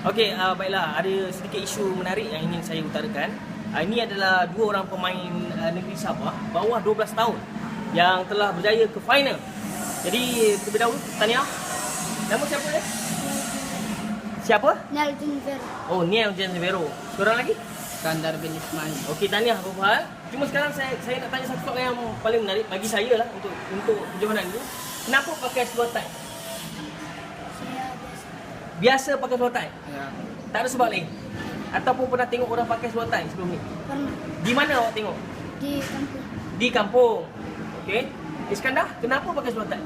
Okey, baiklah, ada sedikit isu menarik yang ingin saya utarakan. Ini adalah dua orang pemain negeri Sabah bawah 12 tahun yang telah berjaya ke final. Jadi terlebih dahulu tahniah. Nama siapa dia? Siapa? Niel Junvero. Oh, Niel Junvero. Seorang lagi? Skandar bin Ismail. Okey, tahniah Abu Fahal. Cuma sekarang saya nak tanya satu soalan yang paling menarik bagi saya lah untuk perjohanan ini. Kenapa pakai seluar tie? Saya Biasa pakai seluar tie? Ya. Tak ada sebab lain? Ataupun pernah tengok orang pakai seluar tie sebelum ni? pernah Di mana awak tengok? di kampung. Di kampung. Okey. Iskandar, kenapa pakai seluar tie?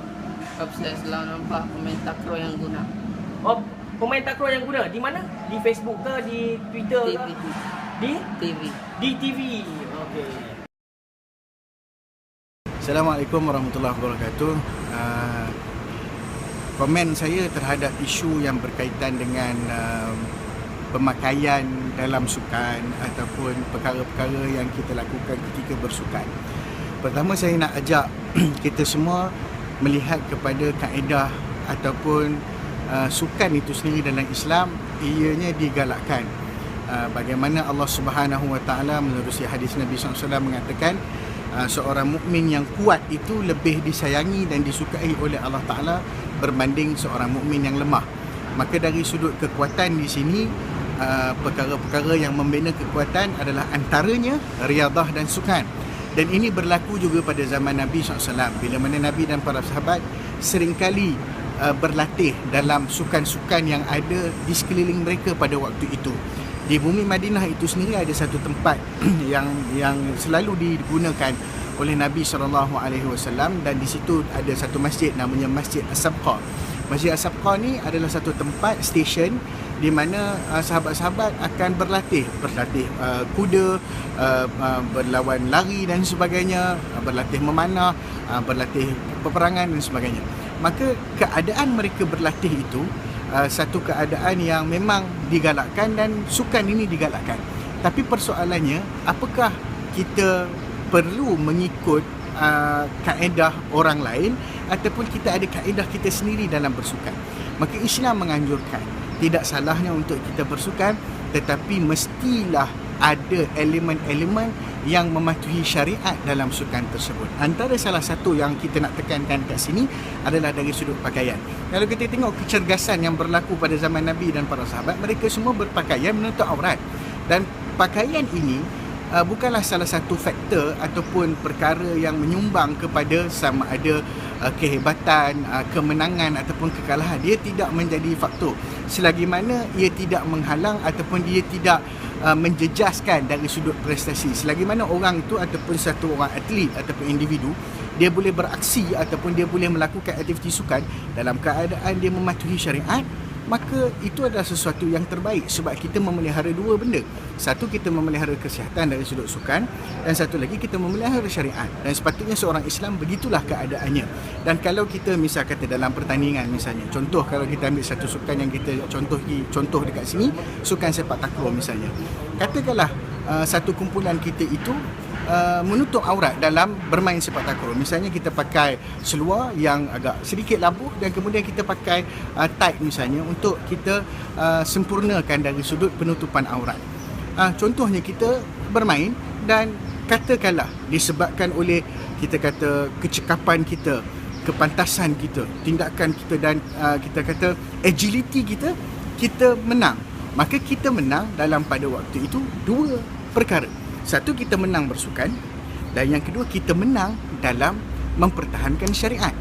Sebab saya selalu nampak pemain takraw yang guna. Oh, pemain takraw yang guna. Di mana? Di Facebook ke? Di Twitter ke? TV. Di? TV. Di TV. Okey. Assalamualaikum warahmatullahi wabarakatuh. Komen saya terhadap isu yang berkaitan dengan pemakaian dalam sukan ataupun perkara-perkara yang kita lakukan ketika bersukan. Pertama, saya nak ajak kita semua melihat kepada kaedah ataupun sukan itu sendiri dalam Islam, ianya digalakkan. Bagaimana Allah Subhanahu Wa Taala menerusi hadis Nabi SAW mengatakan seorang mukmin yang kuat itu lebih disayangi dan disukai oleh Allah Taala berbanding seorang mukmin yang lemah. Maka dari sudut kekuatan di sini, perkara-perkara yang membina kekuatan adalah antaranya riadah dan sukan. Dan ini berlaku juga pada zaman Nabi SAW, bila mana Nabi dan para sahabat seringkali berlatih dalam sukan-sukan yang ada di sekeliling mereka pada waktu itu. Di bumi Madinah itu sendiri ada satu tempat yang selalu digunakan oleh Nabi SAW, dan di situ ada satu masjid namanya Masjid As-Sabqa. Masjid As-Sabqa ni adalah satu tempat stesen di mana sahabat-sahabat akan berlatih kuda, berlawan lari dan sebagainya, berlatih memanah, berlatih peperangan dan sebagainya. Maka keadaan mereka berlatih itu satu keadaan yang memang digalakkan dan sukan ini digalakkan. Tapi persoalannya, apakah kita perlu mengikut kaedah orang lain ataupun kita ada kaedah kita sendiri dalam bersukan? Maka Islam menganjurkan, tidak salahnya untuk kita bersukan, tetapi mestilah ada elemen-elemen yang mematuhi syariat dalam sukan tersebut. Antara salah satu yang kita nak tekankan kat sini adalah dari sudut pakaian. Kalau kita tengok kecergasan yang berlaku pada zaman Nabi dan para sahabat, mereka semua berpakaian menutup aurat. Dan pakaian ini bukanlah salah satu faktor ataupun perkara yang menyumbang kepada sama ada kehebatan, kemenangan ataupun kekalahan. Dia tidak menjadi faktor selagi mana ia tidak menghalang ataupun dia tidak menjejaskan dari sudut prestasi. Selagi mana orang itu ataupun satu orang atlet ataupun individu, dia boleh beraksi ataupun dia boleh melakukan aktiviti sukan dalam keadaan dia mematuhi syariat, maka itu adalah sesuatu yang terbaik. Sebab kita memelihara dua benda. Satu, kita memelihara kesihatan dari sudut sukan, dan satu lagi kita memelihara syariat. Dan sepatutnya seorang Islam begitulah keadaannya. Dan kalau kita misal kata dalam pertandingan misalnya, contoh kalau kita ambil satu sukan yang kita contoh dekat sini, sukan sepak takraw misalnya. Katakanlah satu kumpulan kita itu menutup aurat dalam bermain sepak takraw. Misalnya kita pakai seluar yang agak sedikit labuh dan kemudian kita pakai tight misalnya untuk kita sempurnakan dari sudut penutupan aurat. Contohnya kita bermain dan katakanlah disebabkan oleh kita kata kecekapan kita, kepantasan kita, tindakan kita dan kita kata agility kita, kita menang. Maka kita menang dalam pada waktu itu dua perkara. Satu, kita menang bersukan, dan yang kedua, kita menang dalam mempertahankan syariat.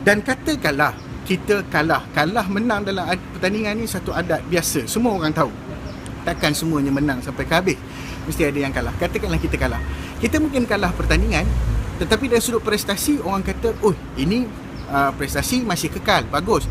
Dan katakanlah kita kalah menang dalam pertandingan ni satu adat biasa, semua orang tahu. Takkan semuanya menang sampai ke habis, mesti ada yang kalah. Katakanlah kita kalah, kita mungkin kalah pertandingan, tetapi dari sudut prestasi orang kata, oh ini prestasi masih kekal, bagus.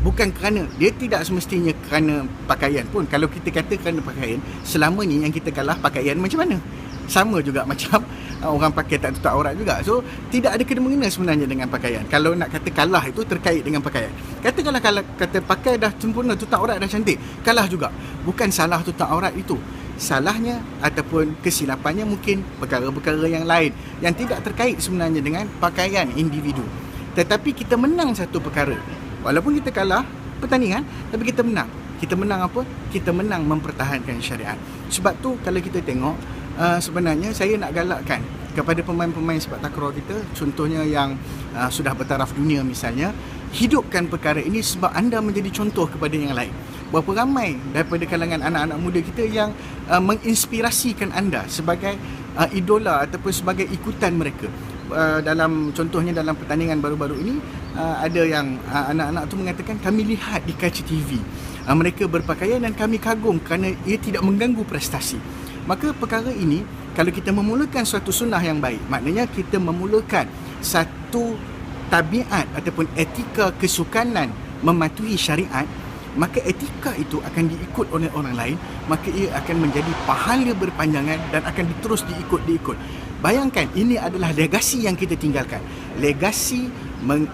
Bukan kerana, dia tidak semestinya kerana pakaian pun. Kalau kita kata kerana pakaian, selama ni yang kita kalah pakaian macam mana? Sama juga macam orang pakai tak tutup aurat juga. So, tidak ada kena-mengena sebenarnya dengan pakaian. Kalau nak kata kalah itu terkait dengan pakaian. Katakanlah kalau kata pakai dah sempurna, tutup aurat dah cantik, kalah juga. Bukan salah tutup aurat itu. Salahnya ataupun kesilapannya mungkin perkara-perkara yang lain yang tidak terkait sebenarnya dengan pakaian individu. Tetapi kita menang satu perkara. Walaupun kita kalah pertandingan, tapi kita menang. Kita menang apa? Kita menang mempertahankan syariat. Sebab tu kalau kita tengok, sebenarnya saya nak galakkan kepada pemain-pemain sepak takraw kita, contohnya yang sudah bertaraf dunia misalnya, hidupkan perkara ini sebab anda menjadi contoh kepada yang lain. Berapa ramai daripada kalangan anak-anak muda kita yang menginspirasikan anda sebagai idola ataupun sebagai ikutan mereka. Contohnya dalam pertandingan baru-baru ini, ada yang anak-anak tu mengatakan, kami lihat di kaca TV mereka berpakaian dan kami kagum kerana ia tidak mengganggu prestasi. Maka perkara ini, kalau kita memulakan suatu sunnah yang baik, maknanya kita memulakan satu tabiat ataupun etika kesukanan mematuhi syariat, maka etika itu akan diikut oleh orang lain, maka ia akan menjadi pahala berpanjangan dan akan terus diikut. Bayangkan, ini adalah legasi yang kita tinggalkan. Legasi,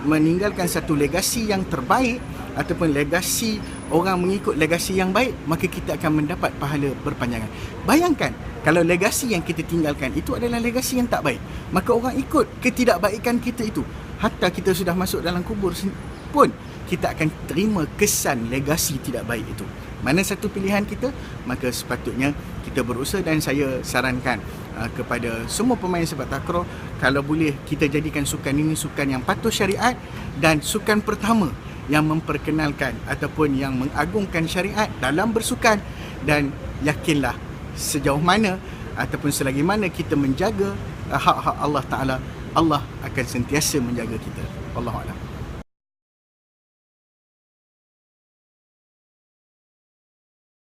meninggalkan satu legasi yang terbaik ataupun legasi orang mengikut legasi yang baik, maka kita akan mendapat pahala berpanjangan. Bayangkan, kalau legasi yang kita tinggalkan itu adalah legasi yang tak baik, maka orang ikut ketidakbaikan kita itu. Hatta kita sudah masuk dalam kubur pun, kita akan terima kesan legasi tidak baik itu. Mana satu pilihan kita, maka sepatutnya kita berusaha. Dan saya sarankan kepada semua pemain sepak takraw, kalau boleh kita jadikan sukan ini sukan yang patuh syariat dan sukan pertama yang memperkenalkan ataupun yang mengagungkan syariat dalam bersukan. Dan yakinlah, sejauh mana ataupun selagi mana kita menjaga hak-hak Allah Ta'ala, Allah akan sentiasa menjaga kita. Wallahu a'lam.